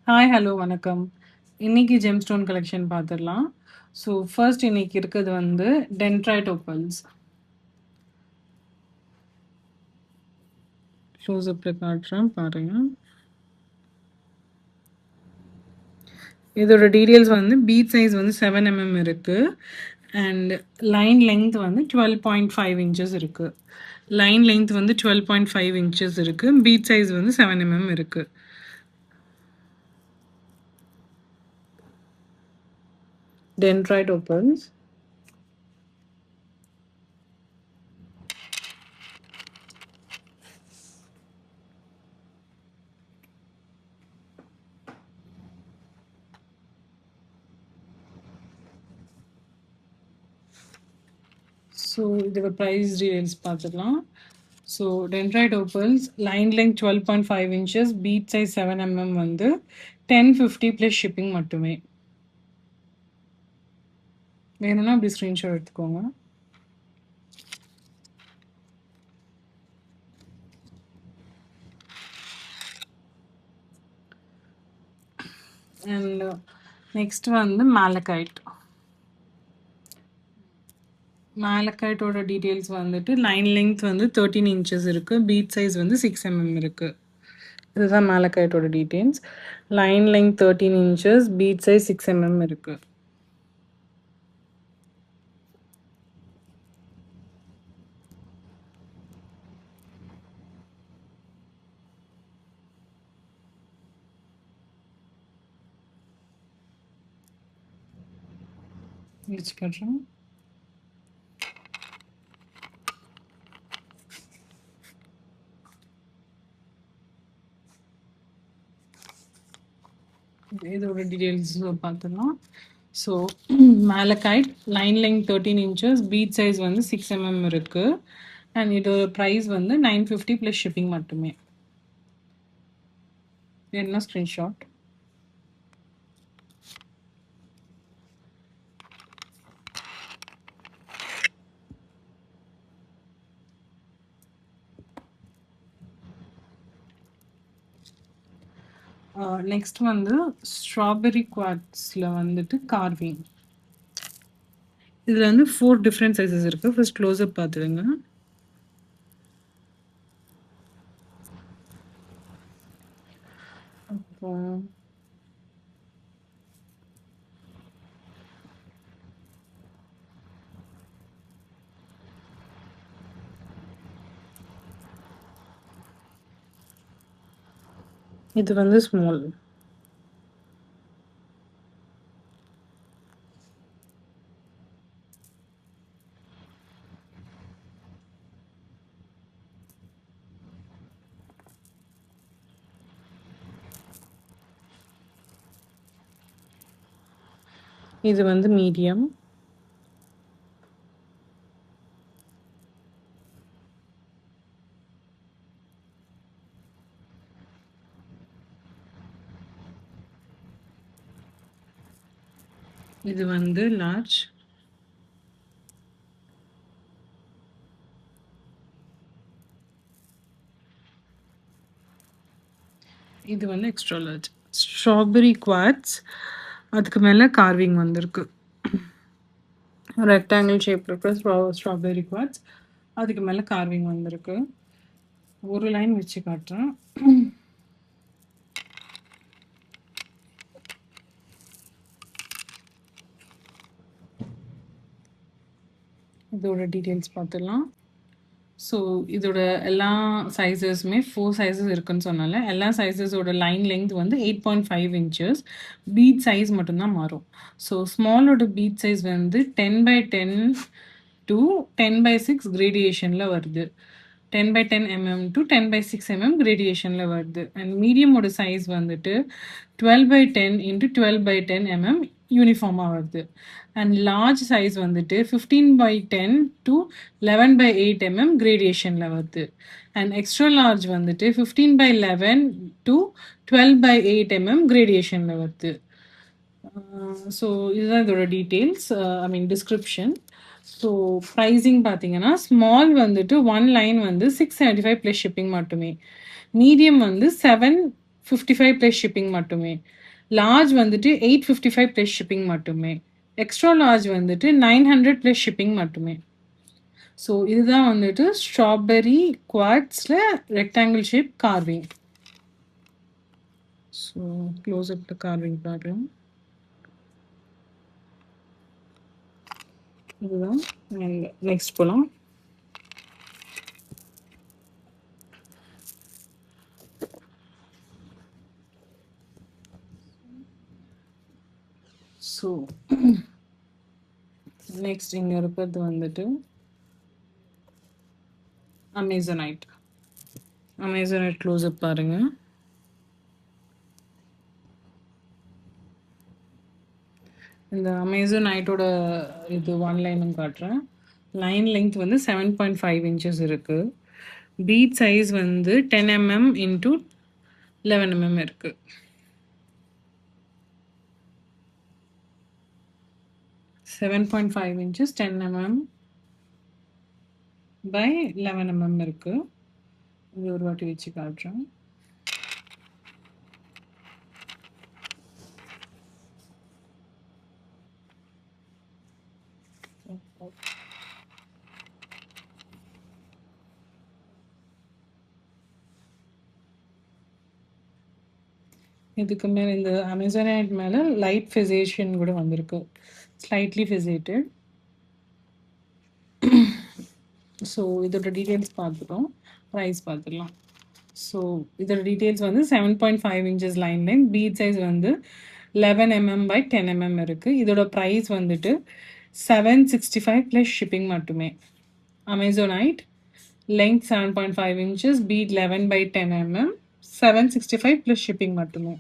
Hi, hello, வணக்கம். இன்னைக்கு gemstone collection பார்த்துடலாம். ஸோ, ஃபர்ஸ்ட் இன்னைக்கு இருக்கிறது வந்து டென்ட்ரைட் ஓப்பல்ஸ். க்ளோஸ்அப்பில் காட்டுறேன் பாருங்க. இதோட டீட்டெயில்ஸ் வந்து பீட் சைஸ் வந்து 7 இருக்கு. அண்ட் லைன் லென்த் வந்து 12.5 இன்ச்சஸ் இருக்கு. லைன் லென்த் வந்து 12.5 இன்ச்சஸ் இருக்கு. பீட் சைஸ் வந்து 7 இருக்கு. Dendrite opals. ஸோ இதோட ப்ரைஸ் டீடைல்ஸ் பார்த்துக்கலாம். So dendrite opals line length 12.5 inches, bead size 7 வந்து 1050 ப்ளஸ் ஷிப்பிங் மட்டுமே. வேணும்னா அப்படி ஸ்க்ரீன்ஷாட் எடுத்துக்கோங்க. அண்ட் நெக்ஸ்ட் வந்து மேலகைட். மேலகைட்டோட டீட்டெயில்ஸ் வந்துட்டு லைன் லென்த் வந்து 13 இன்ச்சஸ் இருக்கு. பீட் சைஸ் வந்து 6 இருக்கு. இதுதான் மேலகைட்டோட details. Line length 13 inches, bead size 6 இருக்கு. வச்சு காட்டுறேன். இதோட டீட்டெயில்ஸ் பார்த்துடலாம். So malachite line length 13 inches, bead size வந்து 6 இருக்கு. அண்ட் இதோட ப்ரைஸ் வந்து 950 ப்ளஸ் ஷிப்பிங் மட்டுமே. என்ன ஸ்க்ரீன்ஷாட். நெக்ஸ்ட் வந்து ஸ்ட்ராபெரி குவாட்ஸில் வந்துட்டு கார்விங். இதில் வந்து 4 டிஃப்ரெண்ட் சைஸஸ் இருக்குது. ஃபர்ஸ்ட் க்ளோஸ்அப் பார்த்துடுங்க. அப்புறம் இது வந்து ஸ்மால். இது வந்து மீடியம். இது வந்து லார்ஜ். இது வந்து எக்ஸ்ட்ரா லார்ஜ். ஸ்ட்ராபெரி குவாட்ஸ், அதுக்கு மேலே கார்விங் வந்திருக்கு. ரெக்டாங்கிள் ஷேப் இருக்கிற ஸ்ட்ராபெரி குவாட்ஸ், அதுக்கு மேலே கார்விங் வந்திருக்கு. ஒரு லைன் வச்சு காட்டுறேன். இதோட டீட்டெயில்ஸ் பார்த்துடலாம். ஸோ இதோட எல்லா சைஸஸுமே 4 சைஸஸ் இருக்குன்னு சொன்னால எல்லா சைஸஸோட லைன் லென்த் வந்து 8.5 இன்ச்சஸ். பீட் சைஸ் மட்டும்தான் மாறும். ஸோ ஸ்மாலோட பீட் சைஸ் வந்து 10/10 to 10/6 கிரேடியேஷனில் வருது. 10/10 to 10/6 கிரேடியேஷனில் வருது. அண்ட் மீடியமோட சைஸ் வந்துட்டு 12/10 into 12/10 யூனிஃபார்மாக வருது. அண்ட் லார்ஜ் சைஸ் வந்துட்டு 15/10 to 11/8 கிரேடியேஷனில் வருது. அண்ட் எக்ஸ்ட்ரா லார்ஜ் வந்துட்டு 15/11 to 12/8 கிரேடியேஷனில் வருது. ஸோ இதுதான் இதோட டீட்டெயில்ஸ், ஐ மீன் டிஸ்கிரிப்ஷன். ஸோ ப்ரைஸிங் பார்த்தீங்கன்னா ஸ்மால் வந்துட்டு 1 லைன் வந்து 675 ப்ளஸ் ஷிப்பிங் மட்டுமே. மீடியம் வந்து 7 55 ப்ளஸ் ஷிப்பிங் மட்டுமே. லார்ஜ் வந்துட்டு 855 ப்ளஸ் ஷிப்பிங் மட்டுமே. எக்ஸ்ட்ரா லார்ஜ் வந்துட்டு 900 ப்ளஸ் ஷிப்பிங் மட்டுமே. ஸோ இதுதான் வந்துட்டு ஸ்ட்ராபெர்ரி குவார்ட்ஸில் ரெக்டாங்கிள் ஷேப் கார்விங். ஸோ க்ளோஸ்அப்பில் கார்விங் பார்க்கலாம். இதுதான். நெக்ஸ்ட் போகலாம். ஸோ நெக்ஸ்ட் இங்கே இருக்கிறது வந்துட்டு அமேசனைட். அமேசனைட் க்ளோஸ்அப் பாருங்க. இந்த அமேசனைட்டோட இது ஒன் லைனும் காட்டுறேன். லைன் லெங்த் வந்து 7.5 inches இருக்கு. பீட் சைஸ் வந்து 10 mm இன்டூ 11 mm இருக்கு. Seven 7.5 inches 10 mm by 11 mm இருக்கு. இது ஒரு வாட்டி வச்சு காட்டுறேன். இதுக்கு மேலே இந்த அமேசானைட் மேலே லைட் ஃபிசேஷன் கூட வந்திருக்கு. Slightly faceted. ஸோ இதோட டீட்டெயில்ஸ் பார்த்துட்டோம். ப்ரைஸ் பார்த்துடலாம். ஸோ இதோட டீட்டெயில்ஸ் வந்து 7.5 inches line length. Bead size வந்து 11 mm by 10 mm இருக்குது. இதோட ப்ரைஸ் வந்துட்டு 765 ப்ளஸ் ஷிப்பிங் மட்டுமே. Amazonite length 7.5 inches, bead 11 by 10 mm, 765 plus shipping மட்டுமே.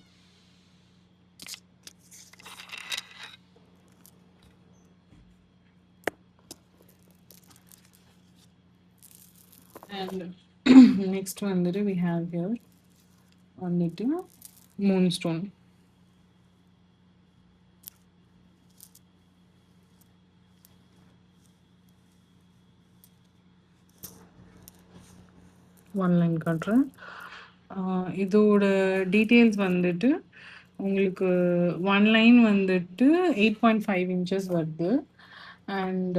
And next வந்துட்டு we have here வந்துட்டு moonstone. ஒன் லைன் காட்டுறேன். இதோட டீட்டெயில்ஸ் வந்துட்டு உங்களுக்கு ஒன் லைன் வந்துட்டு 8.5 inches வருது. அண்ட்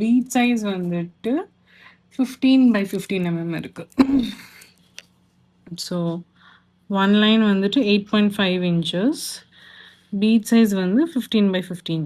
பீட் சைஸ் வந்துட்டு 15 by 15 mm இருக்கு. ஸோ ஒன் லைன் வந்துட்டு 8.5 inches, பீட் சைஸ் வந்து 15 by 15.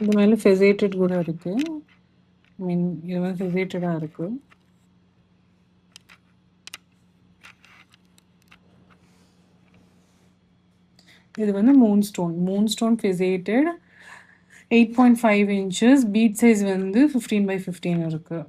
இது மேலே ஃபெசேட்டட் கூட இருக்குது. ஐ மீன் இது வந்து ஃபெசேட்டடாக இருக்குது. இது வந்து மூன்ஸ்டோன் ஃபெசேட்டட் 8.5 inches, பீட் சைஸ் வந்து 15 by 15 இருக்கு.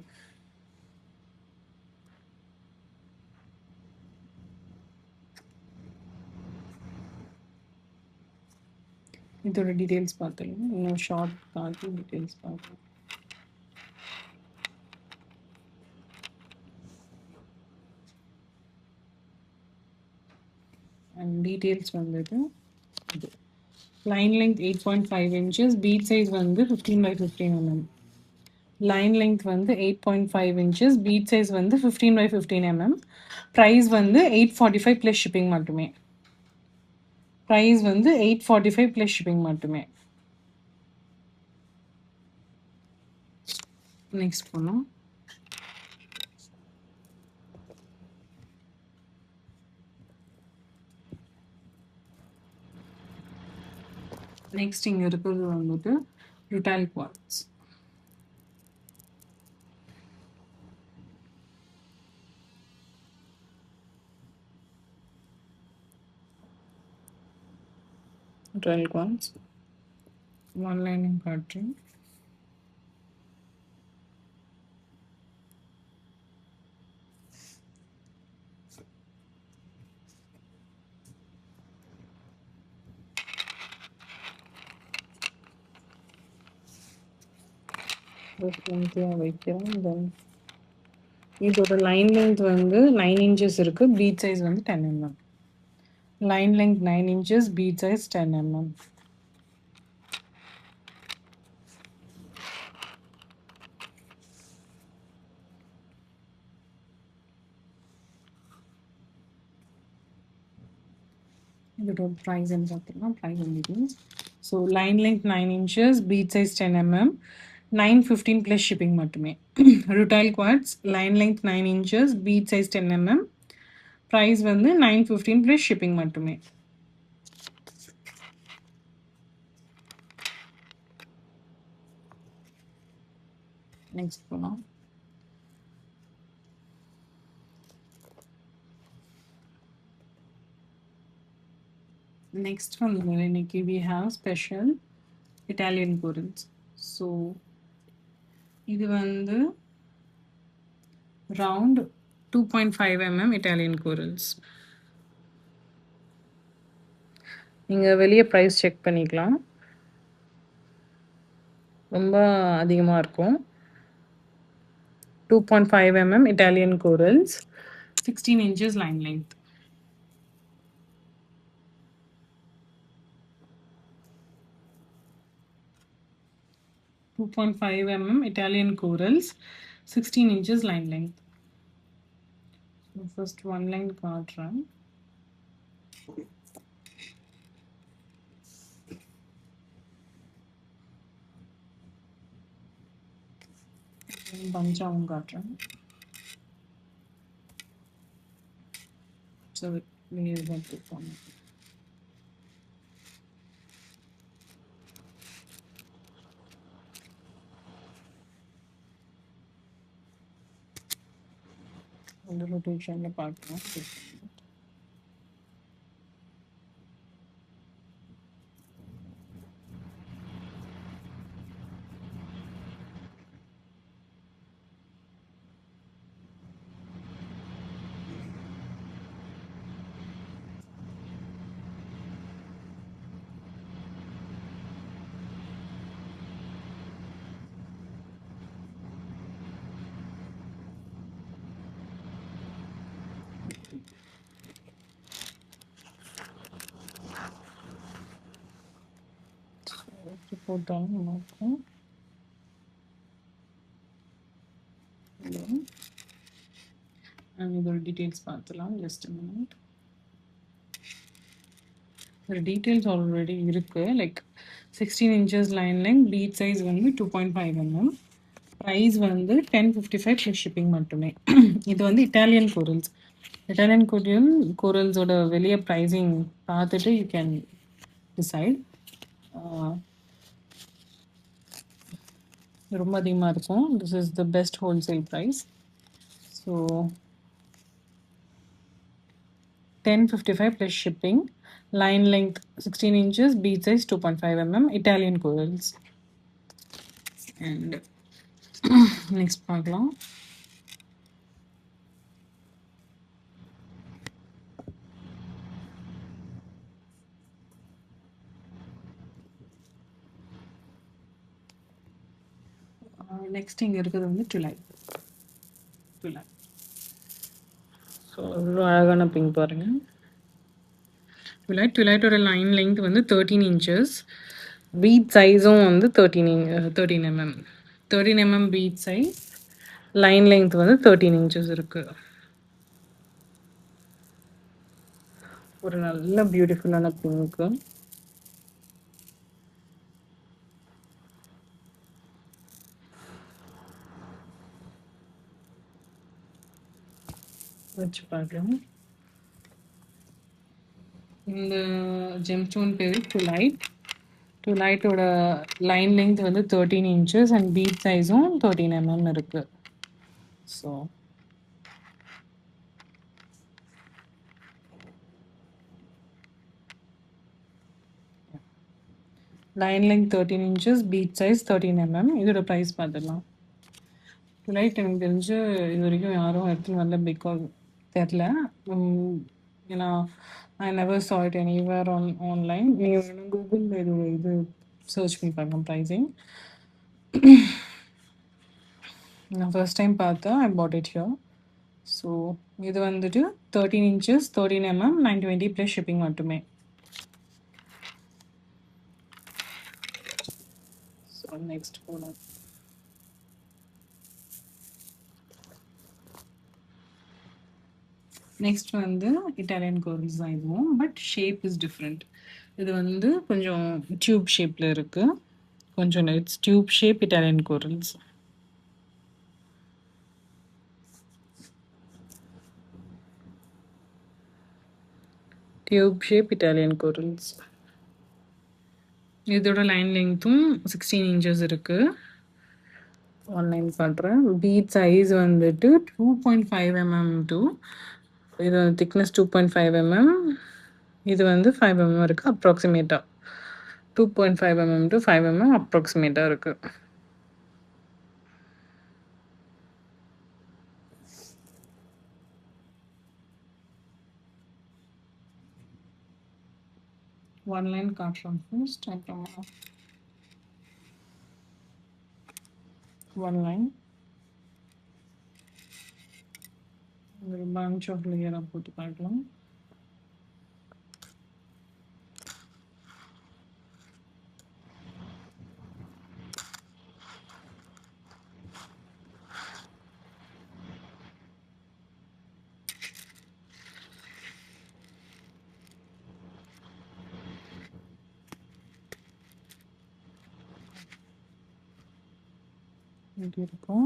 இதோட டீட்டெயில்ஸ் பார்த்துக்கலாம். இன்னும் ஷார்ட் பார்த்து டீட்டெயில்ஸ் பார்க்கலாம். அண்ட் டீட்டெயில்ஸ் வந்துட்டு இது line length 8.5 inches, bead size வந்து 15 by 15 mm. லைன் லென்த் வந்து 8.5 inches, பீட் சைஸ் வந்து 15 by 15 mm. ப்ரைஸ் வந்து 845 ப்ளஸ் ஷிப்பிங் மட்டுமே. ப்ரைஸ் வந்து 845 ப்ளஸ் ஷிப்பிங் மட்டுமே. நெக்ஸ்ட் போனோம். நெக்ஸ்ட் இங்கே இருக்கிறது வந்துட்டு ருட்டைல் குவார்ட்ஸ். ருட்டைல் குவார்ட்ஸ் ஒன் லைனிங் காட்டுறேன். லென்த்தியாக வைக்கிறோம். தென் இதோட லைன் லென்த் வந்து 9 இன்ச்சஸ் இருக்கு. பீட் சைஸ் வந்து 10 mm. Line length 9 inches, bead size 10 mm. இதோட ப்ரைஸ் என்ன பார்த்துக்கலாம். Price details. So line length 9 inches, bead size 10 mm, 915 plus shipping மட்டுமே. Rutile quartz line length 9 inches, bead size 10 mm, price வந்து 915 plus shipping மட்டுமே. Next போகலாம். Next one, இன்னைக்கு we have special Italian corals. So இது வந்து round 2.5 mm Italian corals. நீங்கள் வெளியே price check பண்ணிக்கலாம். ரொம்ப அதிகமாக இருக்கும். 2.5 mm Italian corals, 16 inches line length. .5 mm Italian corals, 16 inches line length. So first one line காட்டுறேன். பஞ்சாவும் காட்டுறேன். ஸோ நீங்கள் பார்த்துக்கோங்க. அந்த ரொட்டேஷனில் பார்க்கலாம். போட்டாலும் நல்லாயிருக்கும். இதோட டீட்டெயில்ஸ் பார்த்துலாம். Just minute. ஒரு டீட்டெயில்ஸ் ஆல்ரெடி இருக்குது. Like 16 inches line length, bead size வந்து 2.5 mm, ப்ரைஸ் வந்து 1055 ப்ளஸ் ஷிப்பிங் மட்டுமே. இது வந்து இட்டாலியன் கோரல்ஸ். இட்டாலியன் கோரல்ஸோட வெளியே ப்ரைஸிங் பார்த்துட்டு யூ கேன் டிசைட். ரொம்ப அதிகமாக இருக்கும். This is the best wholesale price. So 1055 plus shipping. Line length 16 inches, bead size 2.5 mm, Italian corals. And next பார்க்கலாம். நெக்ஸ்ட் இங்கே இருக்கிறது வந்து டுலைட். ஸோ அவ்வளோ அழகான பிங்க் பாருங்கள். டுலைட்டோட லைன் லெங்த் வந்து 13 inches, பீட் சைஸும் வந்து 13 mm. 13 mm bead size, line length வந்து 13 inches இருக்குது. ஒரு நல்ல பியூட்டிஃபுல்லான பிங்க்கு. வச்சு பார்க்கலாம். இந்த ஜெம்ஸ்டோன் பேர் டுலைட்டோட லைன் லெங்த் வந்து 13 inches அண்ட் பீட் சைஸும் 13 mm இருக்கு. So line length 13 inches, bead size 13 mm. இதோட ப்ரைஸ் பார்த்துடலாம். டுலைட் எனக்கு தெரிஞ்சு இது வரைக்கும் யாரும் எடுத்துன்னு வரல, பிகாஸ் தெரில. ஏன்னா I never saw it anywhere online. நீங்கள் கூகுளில் இது சர்ச் பண்ணி பாருங்க ப்ரைஸிங். நான் ஃபர்ஸ்ட் டைம் பார்த்தேன். ஐ பாட் இட் ஹியர். ஸோ இது வந்துட்டு 13 இன்ச்சஸ் 13 mm 920 ப்ளஸ் ஷிப்பிங் மட்டுமே. ஸோ நெக்ஸ்ட் போகலாம். நெக்ஸ்ட் வந்து இட்டாலியன் கோரல்ஸ் தான் இதுவும். But shape is different. இது வந்து கொஞ்சம் டியூப் ஷேப்பில் இருக்குது. கொஞ்சம் it's tube shape Italian corals. Tube shape Italian corals. இதோட லைன் லெங்த்தும் 16 இன்ச்சஸ் இருக்குது. ஆன்லைன் பண்ணுறேன். பீட் சைஸ் வந்துட்டு 2.5 mm டூ இது வந்து திக்னஸ் 2.5 mm. இது வந்து 5 mm இருக்குது அப்ராக்சிமேட்டாக. 2.5 mm to 5 mm அப்ராக்சிமேட்டாக இருக்குது. ஒன் லைன் காட்டுறோம் ஃபர்ஸ்ட். அப்புறமா ஒன் லைன் ஒரு பஞ்ச் ஆஃப் லேயராக போட்டு காட்டலாம். இப்படி இருக்கும்.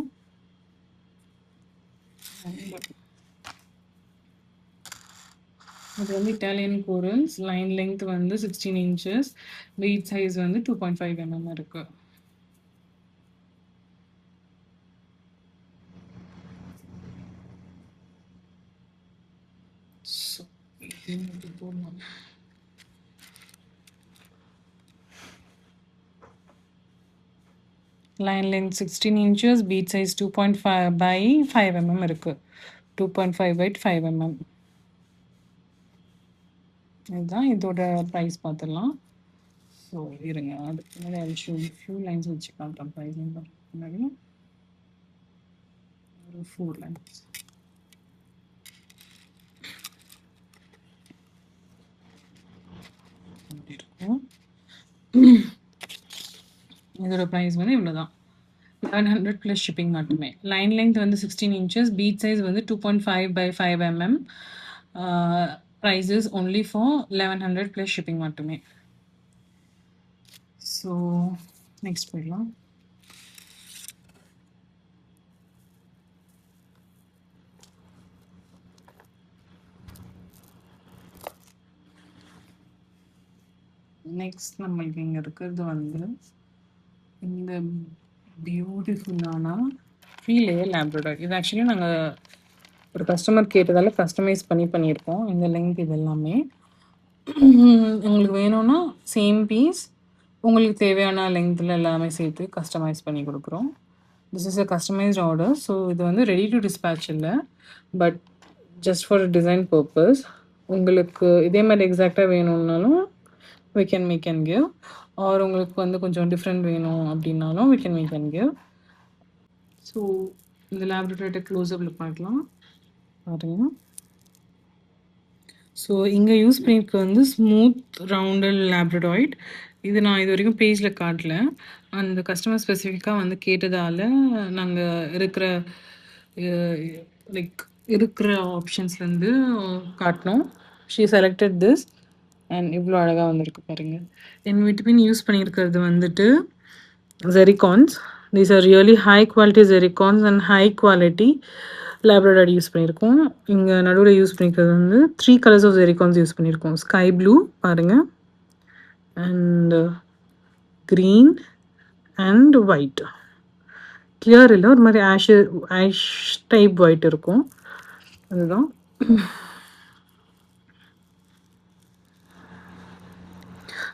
இது வந்து இட்டாலியன் கோரல்ஸ். லைன் லெங்த் வந்து 16 இன்ச்சஸ். பீட் சைஸ் வந்து 2.5 mm இருக்கு. ஸோ இது போடலாம். Line length 16 inches, bead size 2.5 by 5 mm இருக்கு. 2.5 by 5 mm. இதுதான் இதோட ப்ரைஸ் பார்த்துடலாம். ஸோ இருங்க, அதுக்கு முன்னாடி ஃபியூ லைன்ஸ் வச்சு காட்டுறேன். ப்ரைஸ் முன்னாடி ஒரு 4 லைன்ஸ். இருக்கும். இதோட ப்ரைஸ் வந்து இவ்வளோதான். 1100 ப்ளஸ் ஷிப்பிங் மட்டுமே. லைன் லெங்த் வந்து 16 இன்ச்சஸ். பீட் சைஸ் வந்து 2.5 by 5 mm. Prices only for 1100 plus shipping மட்டுமே. ஸோ நெக்ஸ்ட் போயிடலாம். நெக்ஸ்ட் நம்மளுக்கு இங்கே இருக்கிறது வந்து இந்த பியூட்டிஃபுல்லான 3 லேயர் லேப்ரடார். இது ஆக்சுவலி நாங்கள் ஒரு கஸ்டமர் கேட்டதால் கஸ்டமைஸ் பண்ணியிருக்கோம். இந்த லெங்க் இது எல்லாமே உங்களுக்கு வேணும்னா சேம் பீஸ் உங்களுக்கு தேவையான லெங்க்த்தில் எல்லாமே சேர்த்து கஸ்டமைஸ் பண்ணி கொடுக்குறோம். This is a customised order. So இது வந்து ரெடி டு டிஸ்பேட்ச் இல்லை, but just for design purpose. உங்களுக்கு இதே மாதிரி எக்ஸாக்டாக வேணும்னாலும் we can make and give, or உங்களுக்கு வந்து கொஞ்சம் டிஃப்ரெண்ட் வேணும் அப்படின்னாலும் we can make and give. So இந்த லேப்ரடாய்டை க்ளோஸ்அப்பில் பார்க்கலாம் பாருங்க. ஸோ இங்கே யூஸ் பண்ணியிருக்க வந்து ஸ்மூத் ரவுண்டல் லேப்ரடாய்ட். இது நான் இது வரைக்கும் பேஜில் காட்டல. அந்த கஸ்டமர் ஸ்பெசிஃபிக்காக வந்து கேட்டதால் நாங்கள் இருக்கிற ஆப்ஷன்ஸ்லேருந்து காட்டினோம். ஷீ செலக்டட் திஸ் அண்ட் இவ்வளோ அழகாக வந்திருக்கு பாருங்கள். என் விட்டமின் யூஸ் பண்ணியிருக்கிறது வந்துட்டு zircons. These are really high quality zircons and high quality labradorite use பண்ணியிருக்கோம். இங்கே நடுவில் யூஸ் பண்ணியிருக்கிறது வந்து 3 கலர்ஸ் ஆஃப் ஜெரிகான்ஸ் யூஸ் பண்ணியிருக்கோம். ஸ்கை ப்ளூ பாருங்கள், and green and white. Clear இல்லை, ஒரு மாதிரி ஆஷ் டைப் ஒயிட் இருக்கும். அதுதான்.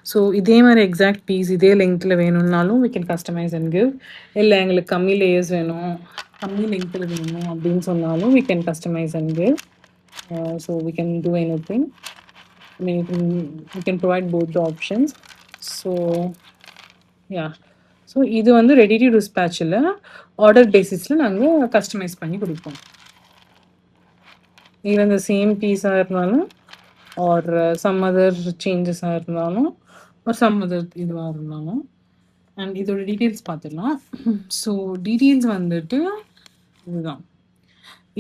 ஸோ இதே மாதிரி எக்ஸாக்ட் பீஸ் இதே லெங்க்த்தில் வேணும்னாலும் we can customize and give. இல்லை எங்களுக்கு கம்மி லேயர்ஸ் வேணும், கம்மி லெங்க்த்தில் வேணும் அப்படின்னு சொன்னாலும் we can customize and give. So we can do anything. I mean we can provide both the options. So yeah, so இது வந்து ரெடி டு டிஸ்பேட்சில் ஆர்டர் பேசிஸில் நாங்கள் கஸ்டமைஸ் பண்ணி கொடுப்போம். ஈவன் த சேம் பீஸாக இருந்தாலும் ஆர் சம் அதர் சேஞ்சஸாக இருந்தாலும் ஒரு சம் அதர் இதுவாக இருந்தாலும். அண்ட் இதோட டீட்டெயில்ஸ் பார்த்துடலாம். ஸோ டீட்டெயில்ஸ் வந்துட்டு இதுதான்.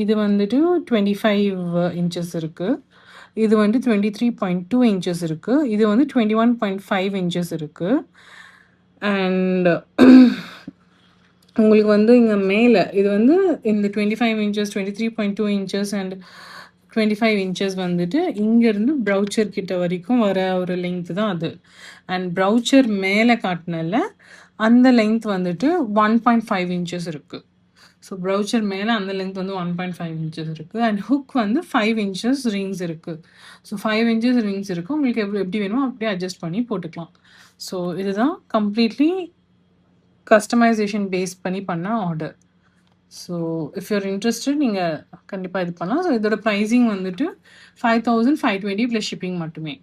இது வந்துட்டு 25 இன்ச்சஸ் இருக்குது. இது வந்து 23.2 இன்ச்சஸ் இருக்குது. இது வந்து 21.5 இன்ச்சஸ் இருக்குது. அண்ட் உங்களுக்கு வந்து இங்கே மேலே இது வந்து இந்த 25 இன்ச்சஸ் 23.2 இன்ச்சஸ் அண்ட் 25 இன்ச்சஸ் வந்துட்டு இங்கேருந்து ப்ரௌச்சர் கிட்ட வரைக்கும் வர ஒரு லெங்க் தான் அது. அண்ட் ப்ரௌச்சர் மேலே காட்டினால அந்த லெங்க் வந்துட்டு 1.5 இன்ச்சஸ் இருக்குது. ஸோ ப்ரௌச்சர் மேலே அந்த லெங்க் வந்து 1.5 இன்ச்சஸ் இருக்குது. அண்ட் ஹுக் வந்து 5 இன்ச்சஸ் ரிங்ஸ் இருக்குது. ஸோ 5 இன்ச்சஸ் ரிங்ஸ் இருக்குது. உங்களுக்கு எப்படி வேணுமோ அப்படியே அட்ஜஸ்ட் பண்ணி போட்டுக்கலாம். ஸோ இதுதான் கம்ப்ளீட்லி கஸ்டமைசேஷன் பேஸ் பண்ணி பண்ண order. So if you're interested நீங்கள் கண்டிப்பாக இது பண்ணலாம். ஸோ இதோட ப்ரைஸிங் வந்துட்டு 5520 ப்ளஸ் ஷிப்பிங் மட்டுமே.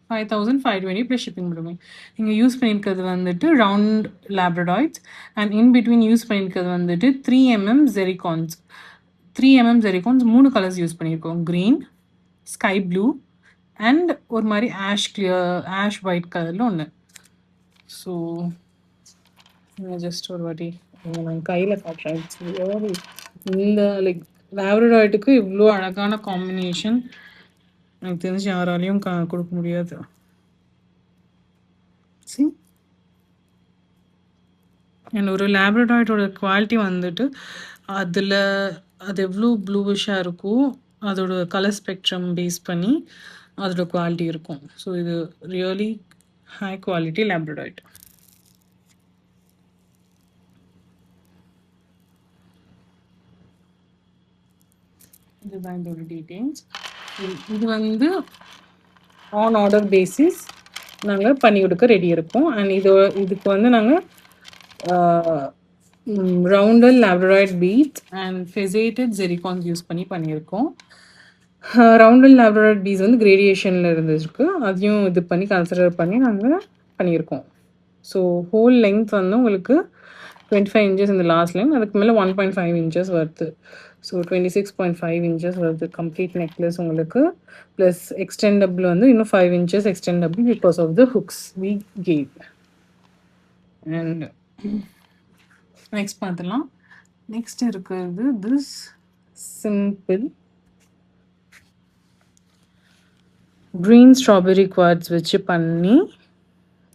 5520 ப்ளஸ் ஷிப்பிங் மட்டுமே. நீங்கள் யூஸ் பண்ணியிருக்கிறது வந்துட்டு round labradorites and in between use பண்ணியிருக்கிறது வந்துட்டு 3mm ஜெரிகான்ஸ். 3mm ஜெரிகான்ஸ் 3 கலர்ஸ் யூஸ் பண்ணியிருக்கோம். க்ரீன், ஸ்கை ப்ளூ அண்ட் ஒரு மாதிரி ஆஷ் ஒயிட் கலரில் ஒன்று. ஸோ ஜஸ்ட் ஒரு வாட்டி நான் கையில் காட்டுறேன். இந்த லைக் லேப்ரடாய்டுக்கு இவ்வளோ அழகான காம்பினேஷன் எனக்கு தெரிஞ்சு யாராலையும் கொடுக்க முடியாது. சி அண்ட் ஒரு லேப்ரடாய்டோட குவாலிட்டி வந்துட்டு அதில் அது எவ்வளோ ப்ளூவிஷாக இருக்கோ அதோட கலர் ஸ்பெக்ட்ரம் பேஸ் பண்ணி அதோட குவாலிட்டி இருக்கும். ஸோ இது ரியலி ஹை குவாலிட்டி லேப்ரடாய்ட். இதுதான் இதோட டீட்டெயில்ஸ். இது வந்து ஆன் ஆர்டர் பேசிஸ் நாங்கள் பண்ணி கொடுக்க ரெடி இருக்கோம். அண்ட் இதுக்கு வந்து நாங்கள் ரவுண்டல் லேப்ரடாய்ட் பீட்ஸ் அண்ட் ஃபெசேட்டட் ஜெரிகான்ஸ் யூஸ் பண்ணி பண்ணியிருக்கோம். ரவுண்டல் லேப்ரடாய்ட் பீட்ஸ் வந்து கிரேடியேஷனில் இருந்துருக்கு. அதையும் இது பண்ணி கன்சிடர் பண்ணி நாங்கள் பண்ணியிருக்கோம். ஸோ ஹோல் லெங்த் வந்து உங்களுக்கு 25 இன்ச்சஸ் இந்த லாஸ்ட் லைன். அதுக்கு மேலே 1.5 இன்ச்சஸ் வருது. ஸோ 26.5 இன்ச்சஸ் வருது கம்ப்ளீட் நெக்லஸ் உங்களுக்கு. ப்ளஸ் எக்ஸ்டெண்டபிள் வந்து இன்னும் 5 inches extendable because of the hooks we gave. And next பார்த்துலாம். நெக்ஸ்ட் இருக்கிறது this simple green strawberry quartz வச்சு பண்ணி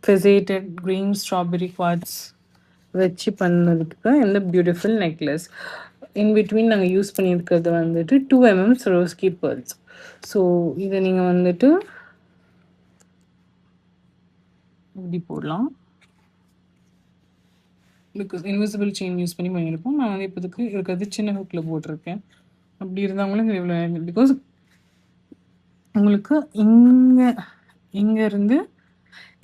ஃபெசேட்டட் க்ரீன் ஸ்ட்ராபெரி குவார்ட்ஸ் வச்சு பண்ணதுக்கு இந்த பியூட்டிஃபுல் நெக்லஸ். இன் பிட்வீன் நாங்கள் யூஸ் பண்ணியிருக்கிறது வந்துட்டு 2mm Swarovski pearls. ஸோ இதை நீங்கள் வந்துட்டு இப்படி போடலாம். பிகாஸ் இன்விசிபிள் செயின் யூஸ் பண்ணி பண்ணியிருப்போம். நான் வந்து இப்போதுக்கு இருக்கிறது சின்ன ஹுக்கில் போட்டிருக்கேன். அப்படி இருந்தாங்களும் இவ்வளோ பிகாஸ் உங்களுக்கு இங்கேருந்து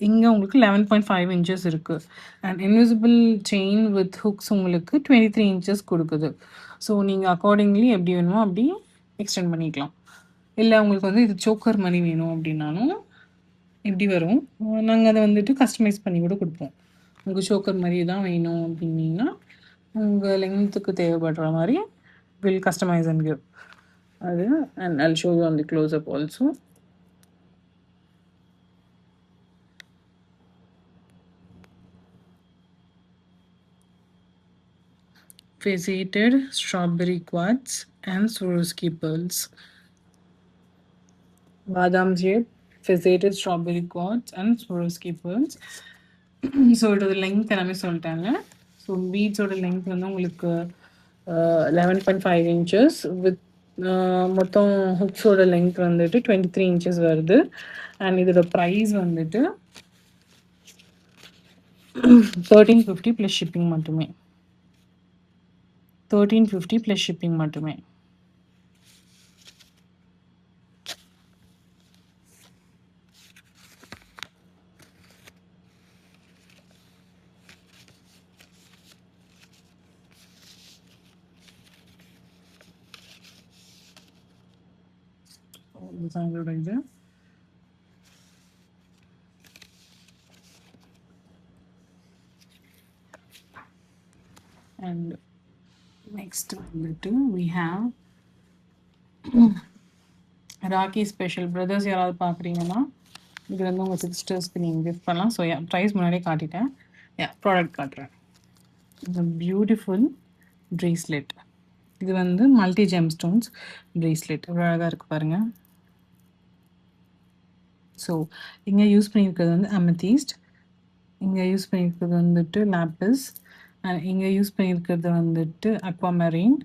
இங்கே உங்களுக்கு 11.5 இன்ச்சஸ் இருக்குது. And invisible chain with hooks உங்களுக்கு 23 இன்ச்சஸ் கொடுக்குது. ஸோ நீங்கள் அக்கார்டிங்லி எப்படி வேணுமோ அப்படி எக்ஸ்டெண்ட் பண்ணிக்கலாம். இல்லை உங்களுக்கு வந்து இது சோக்கர் மாதிரி வேணும் அப்படின்னாலும் இப்படி வரும். நாங்கள் அதை வந்துட்டு கஸ்டமைஸ் பண்ணி கூட கொடுப்போம். உங்களுக்கு சோக்கர் மாதிரி தான் வேணும் அப்படின்னீங்கன்னா உங்கள் லெங்த்துக்கு தேவைப்படுற மாதிரி வில் கஸ்டமைஸ் அண்ட் கிவ் அது. And I'll show you on the close up also. Faceted strawberry quartz and Swarovski pearls. Badam shape, faceted strawberry quartz and Swarovski pearls. So இதோட லெங்க் எல்லாமே சொல்லிட்டாங்க. ஸோ பீட்ஸோட லெங்க் வந்து உங்களுக்கு 11.5 inches with மொத்தம் ஹுக்ஸோட length வந்துட்டு 23 inches வருது. And இதோட price வந்துட்டு 1350 ப்ளஸ் ஷிப்பிங் மட்டுமே. 1350 ப்ளஸ் ஷிப்பிங் மட்டுமே. இதோட இது அண்ட் நெக்ஸ்ட் வந்துட்டு we have rakhi special. Brothers யாராவது பார்க்குறீங்கன்னா இது வந்து உங்கள் சிஸ்டர்ஸ்க்கு நீங்கள் கிஃப்ட் பண்ணலாம். ஸோ ப்ரைஸ் முன்னாடியே காட்டிட்டேன். ப்ராடக்ட் காட்டுறேன். இந்த பியூட்டிஃபுல் ப்ரேஸ்லெட். இது வந்து மல்டி ஜெம் ஸ்டோன்ஸ் ப்ரேஸ்லெட். எவ்வளோ அழகாக இருக்குது பாருங்கள். ஸோ இங்கே யூஸ் பண்ணியிருக்கிறது வந்து அமெத்தீஸ்ட், இங்கே யூஸ் பண்ணியிருக்கிறது வந்துட்டு லாப்பிஸ், அண்ட் இங்கே யூஸ் பண்ணியிருக்கிறது வந்துட்டு அக்வாமரீன்,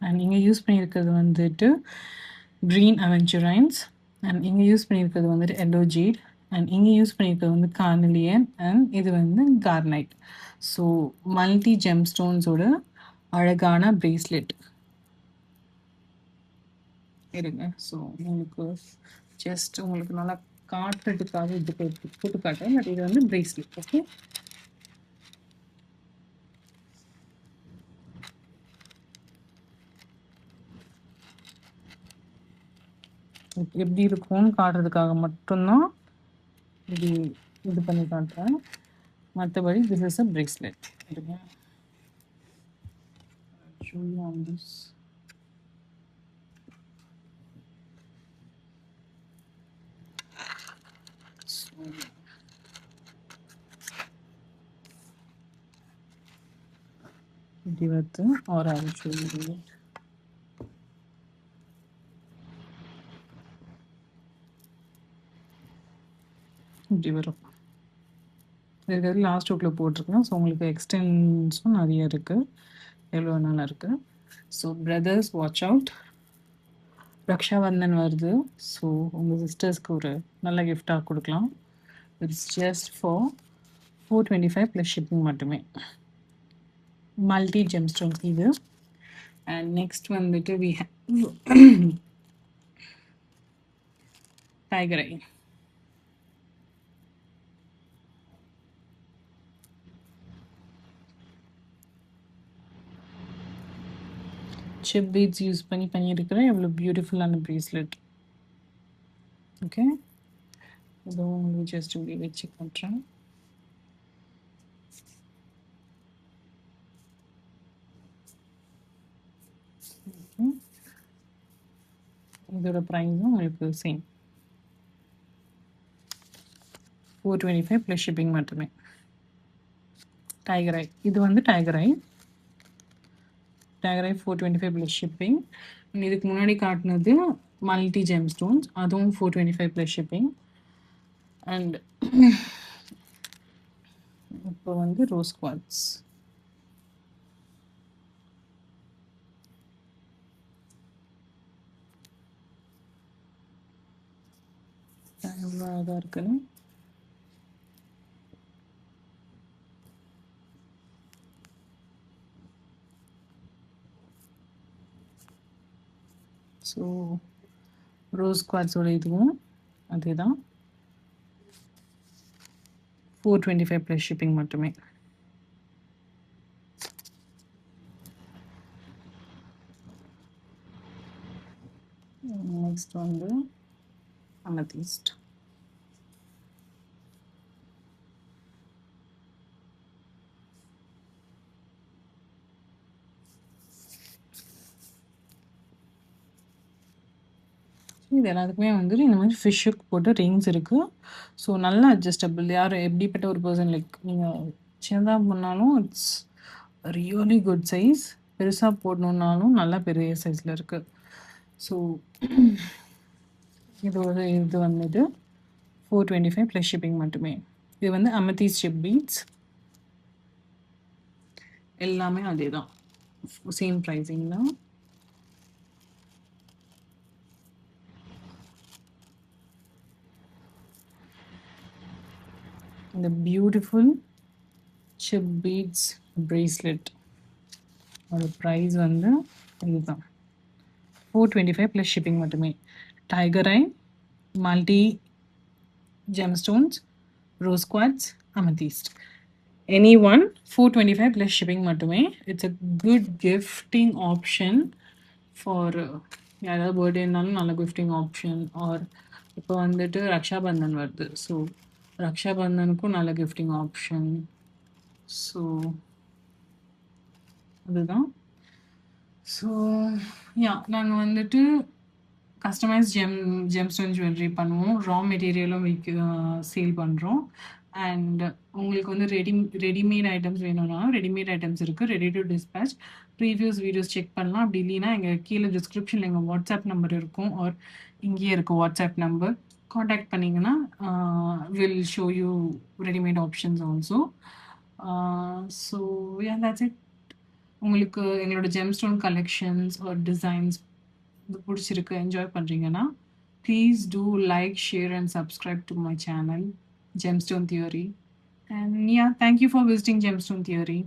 அண்ட் இங்கே யூஸ் பண்ணியிருக்கிறது வந்துட்டு க்ரீன் அவென்ச்சுரைன்ஸ், அண்ட் இங்கே யூஸ் பண்ணியிருக்கிறது வந்துட்டு எல்லோ ஜீட், அண்ட் இங்கே யூஸ் பண்ணியிருக்கிறது வந்து கார்னிலியன், அண்ட் இது வந்து கார்னைட். ஸோ மல்டி ஜெம் ஸ்டோன்ஸோட அழகான ப்ரேஸ்லெட் இருங்க. ஸோ உங்களுக்கு ஜஸ்ட் உங்களுக்கு நல்லா காட்டுறதுக்காக இது போட்டு காட்டுறேன். பட் இது வந்து ப்ரேஸ்லெட். ஓகே, எப்படி இருக்கும்னு காட்டுறதுக்காக மட்டும்தான் இது இது பண்ணி காட்டுறேன். மற்றபடி திஸ் இஸ் அ ப்ரேஸ்லெட். இருங்க, show you on this. So ಇವತ್ತು or I will show you it. இப்படி வரும். இருக்கிறது லாஸ்ட் ஒர்க்கில் போட்டிருக்கேன். ஸோ உங்களுக்கு எக்ஸ்டென்ஸும் நிறைய இருக்குது, எவ்வளோ நல்லா இருக்குது. So brothers watch out, Raksha Bandhan வருது. ஸோ உங்கள் சிஸ்டர்ஸ்க்கு ஒரு நல்ல கிஃப்டாக கொடுக்கலாம். It's just for 425 plus shipping மட்டுமே. மல்டி ஜெம்ஸ்டோன்ஸ் இது. அண்ட் நெக்ஸ்ட் வந்துட்டு we tiger eye. Chip beads use பண்ணியிருக்கிறேன். எவ்வளோ பியூட்டிஃபுல்லான ப்ரேஸ்லெட். ஓகே, இதுவும் உங்களுக்கு ஜஸ்ட் இப்படி வச்சு காட்டுறேன். இதோட ப்ரைஸும் உங்களுக்கு சேம் 425 ப்ளஸ் ஷிப்பிங் மட்டுமே. டைகர் ஐ, இது வந்து டைகர் ஐ 425 ப்ளஸ் ஷிப்பிங். இதுக்கு முன்னாடி காட்டினது மல்டி ஜெம் ஸ்டோன்ஸ், அதுவும் 425 ப்ளஸ் ஷிப்பிங். அண்ட் இப்போ வந்து ரோஸ் குவார்ட்ஸ். எவ்வளோ அழகாக இருக்குன்னு. ஸோ ரோஸ் குவார்ட்ஸோட இதுவும் அதே தான் 425 ப்ளஸ் ஷிப்பிங் மட்டுமே. நெக்ஸ்ட் வந்து அமெத்தீஸ்ட். இது எல்லாத்துக்குமே வந்துட்டு இந்த மாதிரி ஃபிஷ்ஷுக்கு போட்டு ரிங்ஸ் இருக்குது. ஸோ நல்லா அட்ஜஸ்டபிள். யார் எப்படிப்பட்ட ஒரு பர்சன், லைக் நீங்கள் சின்னதாக பண்ணாலும் இட்ஸ் ரியலி குட் சைஸ், பெருசாக போடணுன்னாலும் நல்லா பெரிய சைஸில் இருக்குது. ஸோ இது வந்துட்டு 425 ப்ளஸ் ஷிப்பிங் மட்டுமே. இது வந்து அமெத்தீஸ்ட் சிப் பீட்ஸ், எல்லாமே அதே தான், சேம் ப்ரைஸிங் தான். இந்த பியூட்டிஃபுல் சிப் பீட்ஸ் ப்ரேஸ்லெட் அதோட ப்ரைஸ் வந்து இதுதான் 425 ப்ளஸ் ஷிப்பிங் மட்டுமே. Tiger eye, multi gemstones, rose quartz, amethyst, any one 425 plus shipping மட்டுமே. It's a good gifting option for யாராவது பர்த்டே இருந்தாலும் நல்ல கிஃப்டிங் ஆப்ஷன். ஆர் இப்போ வந்துட்டு ரக்ஷாபந்தன் வருது, ஸோ ரக்ஷாபந்தனுக்கும் நல்ல கிஃப்டிங் ஆப்ஷன். ஸோ அதுதான். ஸோ நாங்கள் வந்துட்டு கஸ்டமைஸ் ஜெம்ஸ்டோன் ஜுவல்லரி பண்ணுவோம். ரா மெட்டீரியலும் சேல் பண்ணுறோம். அண்ட் உங்களுக்கு வந்து ரெடிமேட் ஐட்டம்ஸ் வேணும்னா ரெடிமேட் ஐட்டம்ஸ் இருக்குது. Ready to dispatch. Previous videos check பண்ணலாம். அப்படி இல்லைன்னா எங்கள் கீழே டிஸ்கிரிப்ஷனில் எங்கள் வாட்ஸ்அப் நம்பர் இருக்கும். ஆர் இங்கேயே இருக்குது வாட்ஸ்அப் நம்பர். காண்டாக்ட் பண்ணிங்கன்னா will show you readymade options also. So that's it. உங்களுக்கு எங்களோட ஜெம்ஸ்டோன் கலெக்ஷன்ஸ் ஆர் டிசைன்ஸ் பிடிச்சிருக்கு, என்ஜாய் பண்ணுறீங்கன்னா please do like, share and subscribe to my channel Gemstone Theory. And thank you for visiting Gemstone Theory.